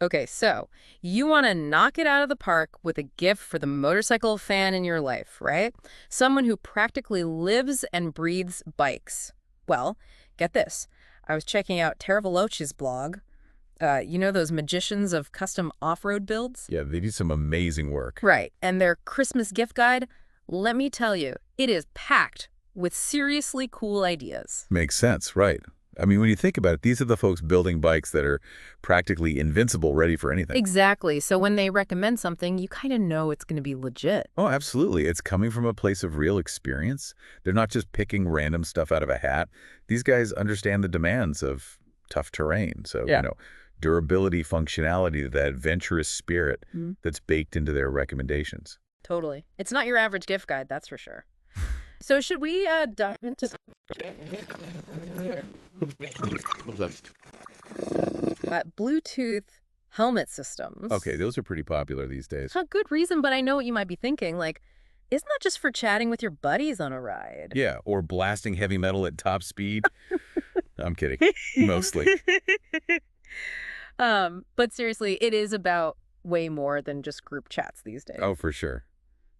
Okay, so you want to knock it out of the park with a gift for the motorcycle fan in your life, right? Someone who practically lives and breathes bikes. Well, get this. I was checking out Tara Veloci's blog. You know those magicians of custom off-road builds? Yeah, they do some amazing work. Right. And their Christmas gift guide, let me tell you, it is packed with seriously cool ideas. Makes sense, right. I mean, when you think about it, these are the folks building bikes that are practically invincible, ready for anything. Exactly. So when they recommend something, you kind of know it's going to be legit. Oh, absolutely. It's coming from a place of real experience. They're not just picking random stuff out of a hat. These guys understand the demands of tough terrain. So, Yeah. durability, functionality, that adventurous spirit Mhm. that's baked into their recommendations. Totally. It's not your average gift guide, that's for sure. So should we dive into Bluetooth helmet systems? Okay, those are pretty popular these days. Good reason, but I know what you might be thinking. Like, isn't that just for chatting with your buddies on a ride? Yeah, or blasting heavy metal at top speed. I'm kidding. Mostly. But seriously, it is about way more than just group chats these days. Oh, for sure.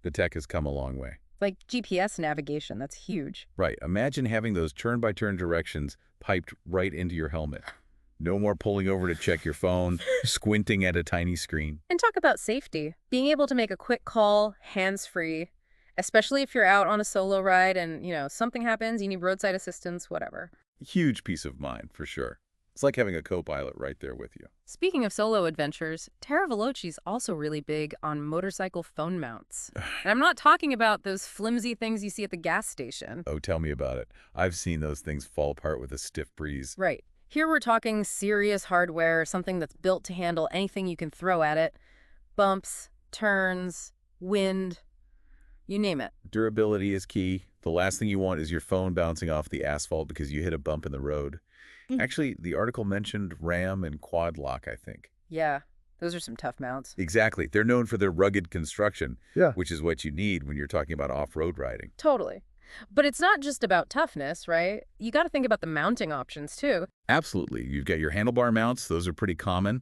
The tech has come a long way. Like GPS navigation, that's huge. Right. Imagine having those turn-by-turn directions piped right into your helmet. No more pulling over to check your phone, squinting at a tiny screen. And talk about safety. Being able to make a quick call, hands-free, especially if you're out on a solo ride and, something happens, you need roadside assistance, whatever. Huge peace of mind, for sure. It's like having a co-pilot right there with you. Speaking of solo adventures, Tara Veloci's also really big on motorcycle phone mounts. And I'm not talking about those flimsy things you see at the gas station. Oh, tell me about it. I've seen those things fall apart with a stiff breeze. Right. Here we're talking serious hardware, something that's built to handle anything you can throw at it. Bumps, turns, wind, you name it. Durability is key. The last thing you want is your phone bouncing off the asphalt because you hit a bump in the road. Actually, the article mentioned RAM and quad lock, I think. Yeah, those are some tough mounts. Exactly. They're known for their rugged construction, Yeah. which is what you need when you're talking about off-road riding. Totally. But it's not just about toughness, right? You got to think about the mounting options, too. Absolutely. You've got your handlebar mounts. Those are pretty common.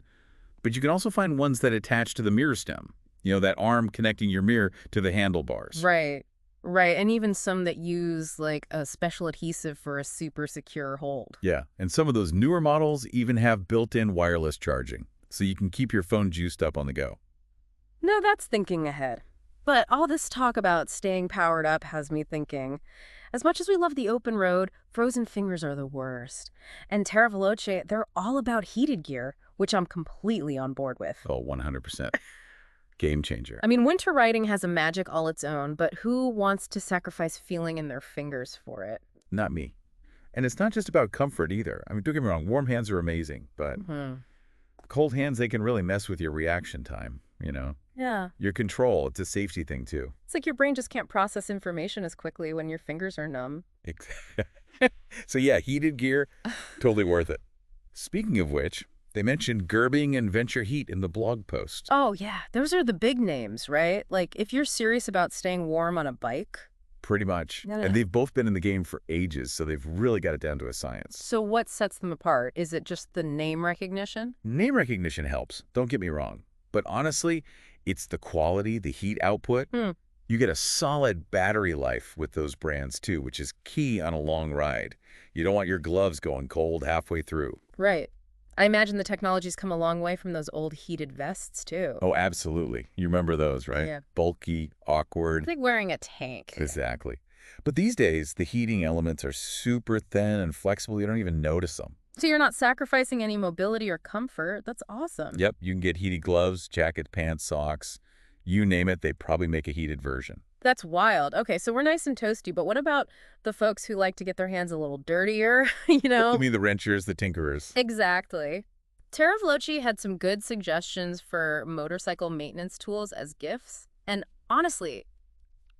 But you can also find ones that attach to the mirror stem. That arm connecting your mirror to the handlebars. Right. Right. And even some that use like a special adhesive for a super secure hold. Yeah. And some of those newer models even have built-in wireless charging, so you can keep your phone juiced up on the go. No, that's thinking ahead. But all this talk about staying powered up has me thinking, as much as we love the open road, frozen fingers are the worst. And Terra Veloce, they're all about heated gear, which I'm completely on board with. Oh, 100%. Game changer. I mean, winter riding has a magic all its own, but who wants to sacrifice feeling in their fingers for it? Not me. And it's not just about comfort either. I mean, don't get me wrong, warm hands are amazing, but cold hands, they can really mess with your reaction time, Yeah. Your control, it's a safety thing too. It's like your brain just can't process information as quickly when your fingers are numb. Ex- So yeah, heated gear, totally worth it. Speaking of which, they mentioned Gerbing and Venture Heat in the blog post. Oh, yeah. Those are the big names, right? Like, if you're serious about staying warm on a bike. Pretty much. Yeah. And they've both been in the game for ages, so they've really got it down to a science. So what sets them apart? Is it just the name recognition? Name recognition helps, don't get me wrong. But honestly, it's the quality, the heat output. You get a solid battery life with those brands too, which is key on a long ride. You don't want your gloves going cold halfway through. Right. I imagine the technology's come a long way from those old heated vests, too. Oh, absolutely. You remember those, right? Yeah. Bulky, awkward. It's like wearing a tank. Exactly. But these days, the heating elements are super thin and flexible. You don't even notice them. So you're not sacrificing any mobility or comfort. That's awesome. Yep, you can get heated gloves, jacket, pants, socks. You name it, they probably make a heated version. That's wild. Okay, so we're nice and toasty, but what about the folks who like to get their hands a little dirtier, You mean the wrenchers, the tinkerers? Exactly. Tara Veloci had some good suggestions for motorcycle maintenance tools as gifts. And honestly,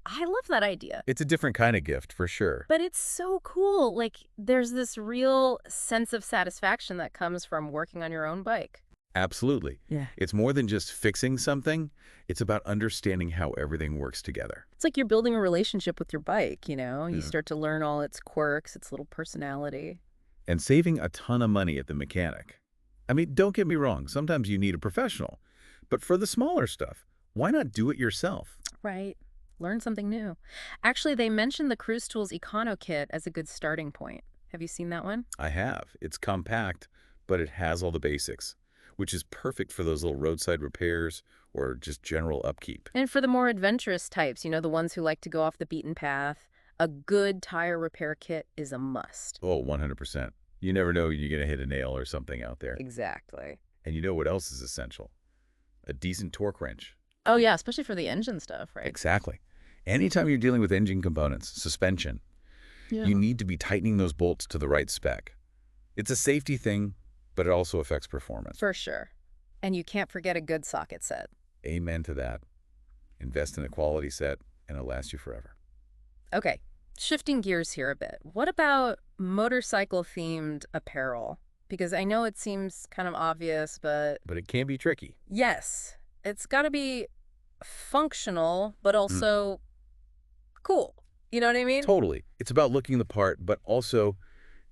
I love that idea. It's a different kind of gift, for sure. But it's so cool. Like, there's this real sense of satisfaction that comes from working on your own bike. Absolutely. Yeah. It's more than just fixing something. It's about understanding how everything works together. It's like you're building a relationship with your bike, You Yeah. start to learn all its quirks, its little personality. And saving a ton of money at the mechanic. I mean, don't get me wrong. Sometimes you need a professional. But for the smaller stuff, why not do it yourself? Right. Learn something new. Actually, they mentioned the Cruise Tools Econo Kit as a good starting point. Have you seen that one? I have. It's compact, but it has all the basics, which is perfect for those little roadside repairs or just general upkeep. And for the more adventurous types, the ones who like to go off the beaten path, a good tire repair kit is a must. Oh, 100%. You never know when you're going to hit a nail or something out there. Exactly. And you know what else is essential? A decent torque wrench. Oh, yeah, especially for the engine stuff, right? Exactly. Anytime you're dealing with engine components, suspension, Yeah. you need to be tightening those bolts to the right spec. It's a safety thing, but it also affects performance. For sure. And you can't forget a good socket set. Amen to that. Invest in a quality set, and it'll last you forever. Okay, shifting gears here a bit. What about motorcycle-themed apparel? Because I know it seems kind of obvious, but But it can be tricky. yes, it's got to be functional, but Mm, also cool. You know what I mean? totally. It's about looking the part, but also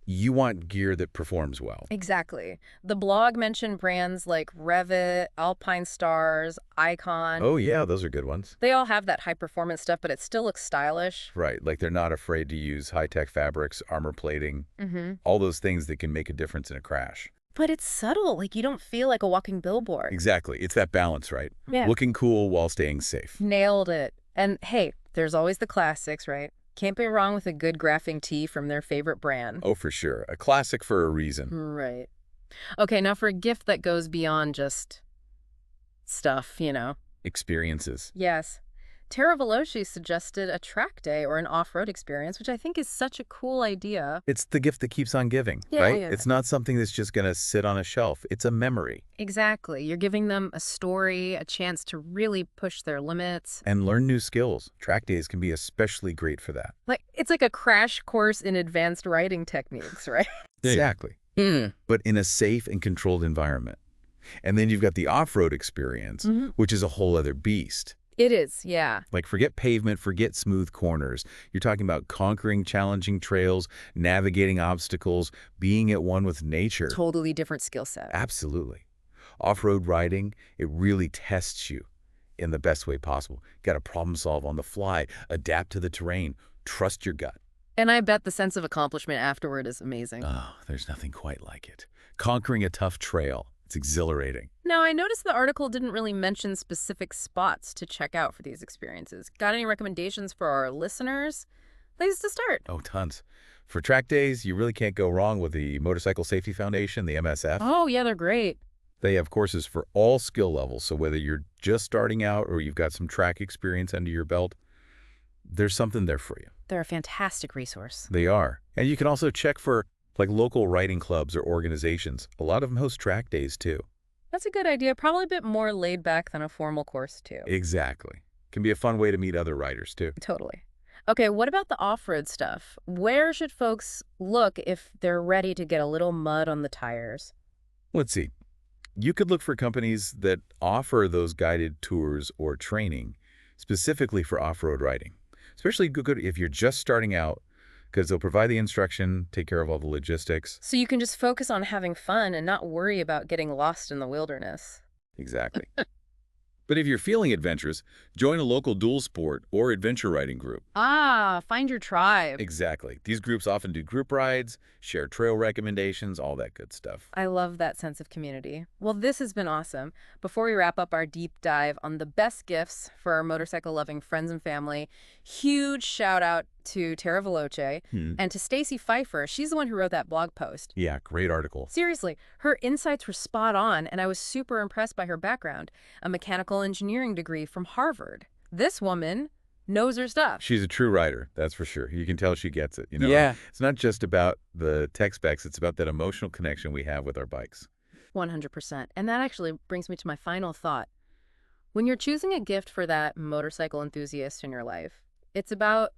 you want gear that performs well. Exactly. The blog mentioned brands like Revit, Alpine Stars, Icon. Oh, yeah, those are good ones. They all have that high performance stuff, but it still looks stylish. Right, like they're not afraid to use high-tech fabrics, armor plating, Mm-hmm. all those things that can make a difference in a crash. But it's subtle. Like, you don't feel like a walking billboard. Exactly. It's that balance, right? Yeah. Looking cool while staying safe. Nailed it. And hey, there's always the classics, right? Can't be wrong with a good graphing tee from their favorite brand. Oh, for sure. A classic for a reason. Right. Okay, now for a gift that goes beyond just stuff. Experiences. Yes. Tara Veloci suggested a track day or an off-road experience, which I think is such a cool idea. It's the gift that keeps on giving, Yeah, right? yeah. It's not something that's just going to sit on a shelf. It's a memory. Exactly. You're giving them a story, a chance to really push their limits. And learn new skills. Track days can be especially great for that. It's like a crash course in advanced riding techniques, right? Exactly. Mm. But in a safe and controlled environment. And then you've got the off-road experience, Mm-hmm. which is a whole other beast. It is, yeah. Like, forget pavement, forget smooth corners. You're talking about conquering challenging trails, navigating obstacles, being at one with nature. Totally different skill set. Absolutely. Off-road riding, it really tests you in the best way possible. Got to problem solve on the fly, adapt to the terrain, trust your gut. And I bet the sense of accomplishment afterward is amazing. Oh, there's nothing quite like it. Conquering a tough trail. It's exhilarating. Now, I noticed the article didn't really mention specific spots to check out for these experiences. Got any recommendations for our listeners? Places to start. Oh, tons. For track days, you really can't go wrong with the Motorcycle Safety Foundation, the MSF. Oh, yeah, they're great. They have courses for all skill levels, so whether you're just starting out or you've got some track experience under your belt, there's something there for you. They're a fantastic resource. They are. And you can also check for local riding clubs or organizations. A lot of them host track days too. That's a good idea. Probably a bit more laid back than a formal course, too. Exactly. Can be a fun way to meet other riders too. Totally. Okay, what about the off-road stuff? Where should folks look if they're ready to get a little mud on the tires? Let's see. You could look for companies that offer those guided tours or training specifically for off-road riding. Especially good if you're just starting out, because they'll provide the instruction, take care of all the logistics. So you can just focus on having fun and not worry about getting lost in the wilderness. Exactly. But if you're feeling adventurous, join a local dual sport or adventure riding group. Ah, find your tribe. Exactly. These groups often do group rides, share trail recommendations, all that good stuff. I love that sense of community. Well, this has been awesome. Before we wrap up our deep dive on the best gifts for our motorcycle-loving friends and family, huge shout out to Tara Veloce and to Stacy Pfeiffer. She's the one who wrote that blog post. Yeah, great article. Seriously, her insights were spot on, and I was super impressed by her background, a mechanical engineering degree from Harvard. This woman knows her stuff. She's a true writer, that's for sure. You can tell she gets it. Yeah. It's not just about the tech specs, it's about that emotional connection we have with our bikes. 100%. And that actually brings me to my final thought. When you're choosing a gift for that motorcycle enthusiast in your life, it's about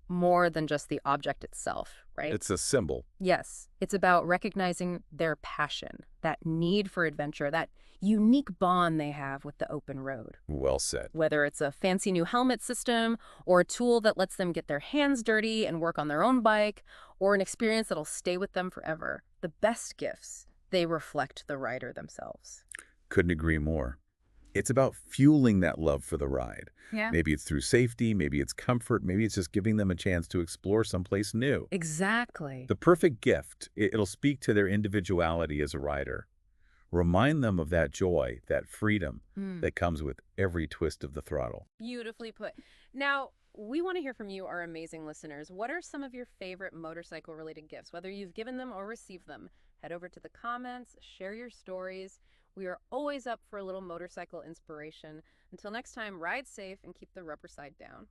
more than just the object itself, right? It's a symbol. Yes, it's about recognizing their passion, that need for adventure, that unique bond they have with the open road. Well said. Whether it's a fancy new helmet system, or a tool that lets them get their hands dirty and work on their own bike, or an experience that'll stay with them forever. The best gifts, they reflect the rider themselves. Couldn't agree more. It's about fueling that love for the ride. Yeah. Maybe it's through safety, maybe it's comfort, maybe it's just giving them a chance to explore someplace new. Exactly. The perfect gift, it'll speak to their individuality as a rider. Remind them of that joy, that freedom Hmm. that comes with every twist of the throttle. Beautifully put. Now, we want to hear from you, our amazing listeners. What are some of your favorite motorcycle related gifts, whether you've given them or received them? Head over to the comments, share your stories. We are always up for a little motorcycle inspiration. Until next time, ride safe and keep the rubber side down.